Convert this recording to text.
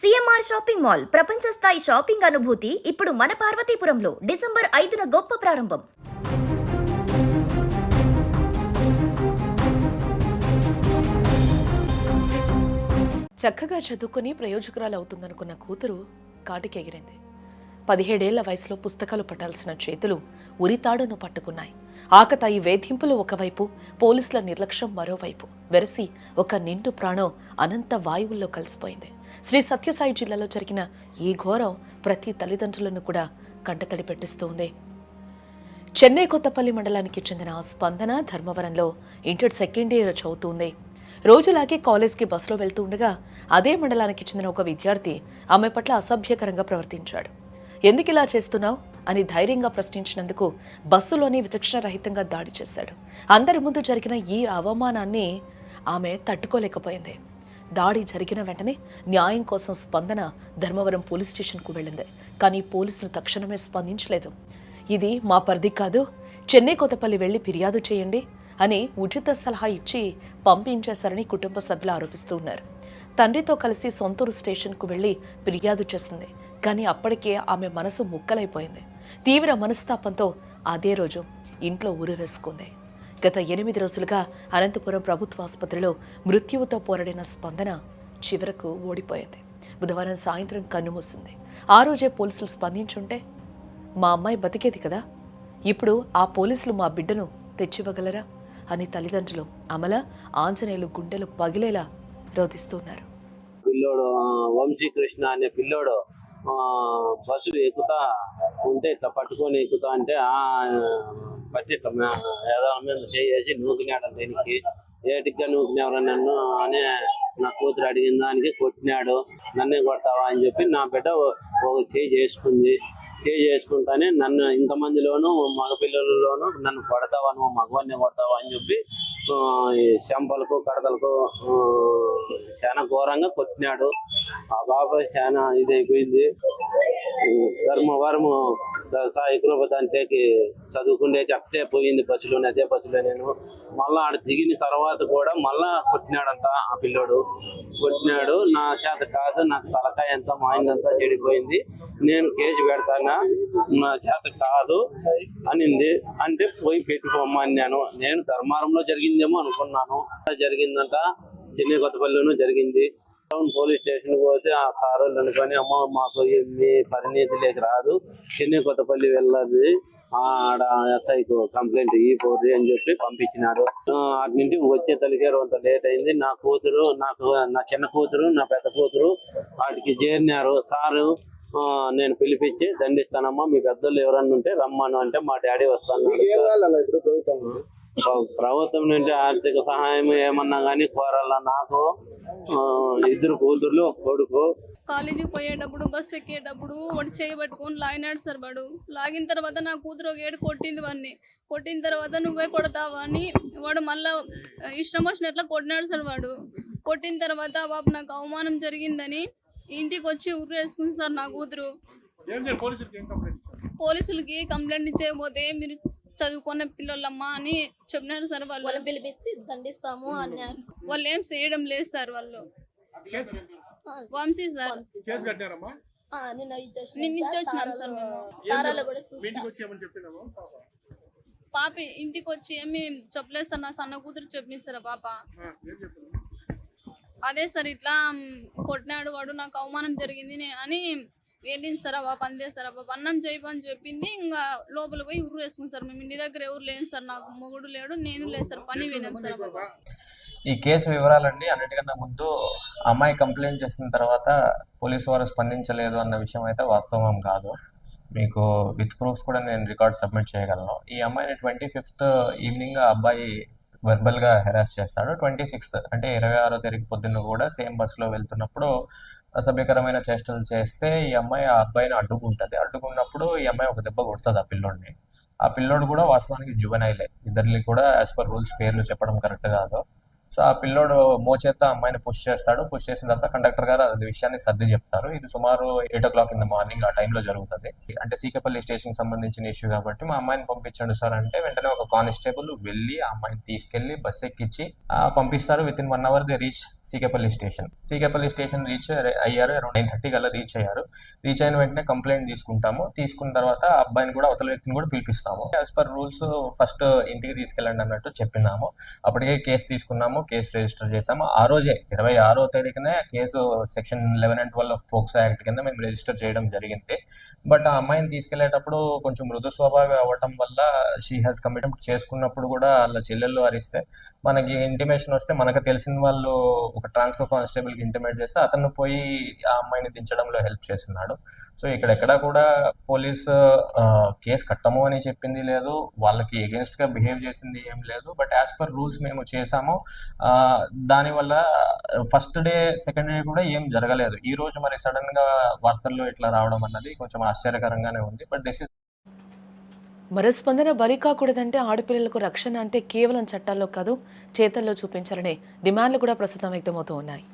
CMR shopping mall ప్రపంచ స్థాయి shopping అనుభూతి ఇప్పుడు మన పార్వతీపురంలో డిసెంబర్ 5న గొప్ప ప్రారంభం. చక్కగా చదువుకుని ప్రయోజకురాలు అవుతుందనుకున్న కూతురు కాటికెగిరింది. 17 ఏళ్ల వయసులో పుస్తకాలు పట్టాల్సిన చేతులు ఉరితాడును పట్టుకున్నాయి. ఆకతాయి వేధింపులు ఒకవైపు, పోలీసుల నిర్లక్ష్యం మరోవైపు వెరసి ఒక నిండు ప్రాణం అనంత వాయువుల్లో కలిసిపోయింది. శ్రీ సత్యసాయి జిల్లాలో జరిగిన ఈ ఘోరం ప్రతి తల్లిదండ్రులను కూడా కంటతడి పెట్టిస్తోంది. చెన్నై కొత్తపల్లి మండలానికి చెందిన స్పందన ధర్మవరంలో ఇంటర్ సెకండ్ ఇయర్ చదువుతుంది. రోజులాగే కాలేజ్కి బస్సులో వెళ్తూ ఉండగా అదే మండలానికి చెందిన ఒక విద్యార్థి ఆమె పట్ల అసభ్యకరంగా ప్రవర్తించాడు. ఎందుకు ఇలా చేస్తున్నావు అని ధైర్యంగా ప్రశ్నించినందుకు బస్సులోనే విచక్షణరహితంగా దాడి చేశాడు. అందరి ముందు జరిగిన ఈ అవమానాన్ని ఆమె తట్టుకోలేకపోయింది. దాడి జరిగిన వెంటనే న్యాయం కోసం స్పందన ధర్మవరం పోలీస్ స్టేషన్కు వెళ్ళింది. కానీ పోలీసులు తక్షణమే స్పందించలేదు. ఇది మా పరిధి కాదు, చెన్నై కొత్తపల్లి వెళ్లి ఫిర్యాదు చేయండి అని ఉచిత సలహా ఇచ్చి పంపించేశారని కుటుంబ సభ్యులు ఆరోపిస్తూ ఉన్నారు. తండ్రితో కలిసి సొంతూరు స్టేషన్కు వెళ్లి ఫిర్యాదు చేసింది. కానీ అప్పటికే ఆమె మనసు ముక్కలైపోయింది. తీవ్ర మనస్తాపంతో అదే రోజు ఇంట్లో ఊరు వేసుకుంది. గత 8 రోజులుగా అనంతపురం ప్రభుత్వ ఆసుపత్రిలో మృత్యువుతో పోరాడిన స్పందన చివరకు ఓడిపోయింది. బుధవారం సాయంత్రం కన్నుమూసింది. ఆ రోజే పోలీసులు స్పందించుంటే మా అమ్మాయి బతికేది కదా, ఇప్పుడు ఆ పోలీసులు మా బిడ్డను తెచ్చివ్వగలరా అని తల్లిదండ్రులు అమల, ఆంజనేయులు గుండెలు పగిలేలా రోధిస్తున్నారు. పిల్లోడు వంశీకృష్ణ అనే పిల్లోడు బస్సు ఎక్కుతా ఉంటే ఇట్లా పట్టుకొని ఎక్కుతా అంటే పట్టి ఏదో మీద చేసి నూకినాడు. దీనికి ఏటిగా నూకినవరా నన్ను అని నా కూతురు అడిగిన దానికి కొట్టినాడు. నన్నే కొడతావా అని చెప్పి నా బిడ్డ ఒక చేయి చేసుకుంటానే నన్ను ఇంతమందిలోనూ మగపిల్లలలోనూ నన్ను కొడతావా, నువ్వు మగవాడిని కొడతావా అని చెప్పి చెంపలకు కడతలకు చాలా ఘోరంగా కొట్టినాడు. ఆ బాబా చాలా ఇదైపోయింది. ధర్మవరము సాయి కృపదానికి చదువుకుండేకి అట్టే పోయింది బస్సులోనే. అదే బస్సులో నేను మళ్ళా ఆడ దిగిన తర్వాత కూడా మళ్ళా కొట్టినాడంట. ఆ పిల్లోడు కొట్టినాడు. నా చేత కాదు, నాకు తలకాయ అంతా మాయిందంతా చెడిపోయింది, నేను కేసు పెడతానా, నా చేత కాదు అనింది. అంటే పోయి పెట్టుకోమన్నాను. నేను ధర్మారంలో జరిగిందేమో అనుకున్నాను. జరిగిందంట చెన్నై కొత్తపల్లిలోనూ జరిగింది. టౌన్ పోలీస్ స్టేషన్ పోతే ఆ సార్ వాళ్ళు అనుకొని, అమ్మ మాకు మీ పరిణితిలోకి రాదు, చెన్నై కొత్తపల్లి వెళ్ళదు, ఆడ ఎస్ఐకు కంప్లైంట్ ఇవ్వకూడదు అని చెప్పి పంపించినాడు. అటు నుండి వచ్చే తల్లికే కొంత లేట్ అయింది. నా కూతురు, నా చిన్న కూతురు, నా పెద్ద కూతురు వాటికి చేరినారు. సారు నేను పిలిపించి దండిస్తానమ్మా, మీ పెద్దలు ఎవరన్నా ఉంటే రమ్మను అంటే మా డాడీ వస్తాను. ప్రభుత్వం నుండి ఆర్థిక సహాయం ఏమన్నా కానీ కోరాలా. నాకు 2 కూతుర్లు, ఒక కొడుకు. కాలేజీకి పోయేటప్పుడు బస్సు ఎక్కేటప్పుడు వాడు చేయబట్టుకొని లాగినాడు సార్. వాడు లాగిన తర్వాత నా కూతురు ఒక ఏడు కొట్టింది. వాడిని కొట్టిన తర్వాత నువ్వే కొడతావా అని వాడు మళ్ళీ ఇష్టం వచ్చినట్లా కొట్టినాడు సార్. వాడు కొట్టిన తర్వాత బాబు నాకు అవమానం జరిగిందని ఇంటికి వచ్చి ఊరు వేసుకుంది సార్ నా కూతురు. పోలీసులకి కంప్లైంట్ ఇచ్చేయకపోతే మీరు చదువుకున్న పిల్లలమ్మా అని చెప్పినారు సార్. వాళ్ళు పిలిపిస్తే దండిస్తాము అన్నారు. వాళ్ళు ఏం చేయడం లేదు సార్. వాళ్ళు వంశీ సార్ నిన్న ఇచ్చొచ్చినాం సార్. మేము పాప ఇంటికి వచ్చి ఏమి చెప్పలేదు సార్. నా సన్న కూతురు చెప్పిస్తారా పాప. అదే సార్ ఇట్లా కొట్టినాడు వాడు, నాకు అవమానం జరిగింది అని వెళ్ళింది సార్. బాబా అందే సార్. బాబా అన్నం చేయమని చెప్పింది. ఇంకా లోపల పోయి ఊరు వేసుకుంది సార్. మేము ఇంటి దగ్గర ఎవరు లేము సార్. నాకు మొగుడు లేడు, నేను లేదు సార్. పని వినాం సార్. బాబా ఈ కేసు వివరాలండి. అన్నిటికన్నా ముందు అమ్మాయి కంప్లైంట్ చేసిన తర్వాత పోలీసు వారు స్పందించలేదు అన్న విషయం అయితే వాస్తవం కాదు. మీకు విత్ ప్రూఫ్స్ కూడా నేను రికార్డ్ సబ్మిట్ చేయగలను. ఈ అమ్మాయిని 25th ఈవినింగ్ అబ్బాయి వెర్బల్గా హెరాస్ చేస్తాడు. 26th అంటే 26వ తారీఖు పొద్దున్న కూడా సేమ్ బస్సులో వెళ్తున్నప్పుడు అసభ్యకరమైన చేష్టలు చేస్తే ఈ అమ్మాయి ఆ అబ్బాయిని అడ్డుకుంటుంది. అడ్డుకున్నప్పుడు ఈ అమ్మాయి ఒక దెబ్బ కొడుతుంది ఆ పిల్లోడిని. ఆ పిల్లోడు కూడా వాస్తవానికి జువెనైలే. ఇద్దరిని కూడా యాజ్ పర్ రూల్స్ పేర్లు చెప్పడం కరెక్ట్ కాదు. సో ఆ పిల్లోడు మోచేత్తో అమ్మాయిని పుష్ చేస్తాడు. పుష్ చేసిన తర్వాత కండక్టర్ గారు అది విషయాన్ని సర్ది చెప్తారు. ఇది సుమారు 8 o'clock ఆ టైంలో జరుగుతుంది. అంటే సీకపల్లి స్టేషన్ సంబంధించిన ఇష్యూ కాబట్టి మా అమ్మాయిని పంపించండి సార్ అంటే వెంటనే ఒక కానిస్టేబుల్ వెళ్ళి ఆ అమ్మాయిని తీసుకెళ్లి బస్ ఎక్కించి పంపిస్తారు. Within 1 hour they reach Seekapalli station. Seekapalli station reach అయ్యారు. అరౌండ్ 9:30 కల్లా రీచ్ అయ్యారు. రీచ్ అయిన వెంటనే కంప్లైంట్ తీసుకుంటాము. తీసుకున్న తర్వాత ఆ అబ్బాయిని కూడా అవతల వ్యక్తిని కూడా పిలిపిస్తాము. యాజ్ పర్ రూల్స్ ఫస్ట్ ఇంటికి తీసుకెళ్ళండి అన్నట్టు చెప్పినాము. అప్పటికే కేసు తీసుకున్నాము, కేసు రిజిస్టర్ చేసాము. ఆ రోజే 26వ తారీఖునే case section 11 and 12 of POCSO act కింద మేము రిజిస్టర్ చేయడం జరిగింది. బట్ ఆ అమ్మాయిని తీసుకెళ్లేటప్పుడు కొంచెం మృదు స్వభావి అవ్వటం వల్ల షీ హాజ్ కమిట్మెంట్ చేసుకున్నప్పుడు కూడా వాళ్ళ చెల్లెళ్ళు అరిస్తే మనకి ఇంటిమేషన్ వస్తే మనకు తెలిసిన వాళ్ళు ఒక ట్రాన్స్కో కానిస్టేబుల్కి ఇంటిమేట్ చేస్తే అతను పోయి ఆ అమ్మాయిని దించడంలో హెల్ప్ చేస్తున్నాడు. సో ఇక్కడెక్కడా కూడా పోలీసు కేసు కట్టము అని చెప్పింది లేదు, వాళ్ళకి ఎగెన్స్ట్ గా బిహేవ్ చేసింది ఏం లేదు. బట్ యాజ్ పర్ రూల్స్ మేము చేసాము. దానివల్ల ఫస్ట్ డే సెకండ్ డే కూడా ఏం జరగలేదు. ఈ రోజు మరి సడన్ గా వార్తల్లో ఇట్లా రావడం అన్నది కొంచెం ఆశ్చర్యకరంగానే ఉంది. బట్ దిస్ ఇస్ మరో స్పందన బలి కాకూడదంటే ఆడపిల్లలకు రక్షణ అంటే కేవలం చట్టాల్లో కాదు చేతల్లో చూపించాలనే డిమాండ్లు కూడా ప్రస్తుతం వ్యక్తమవుతూ ఉన్నాయి.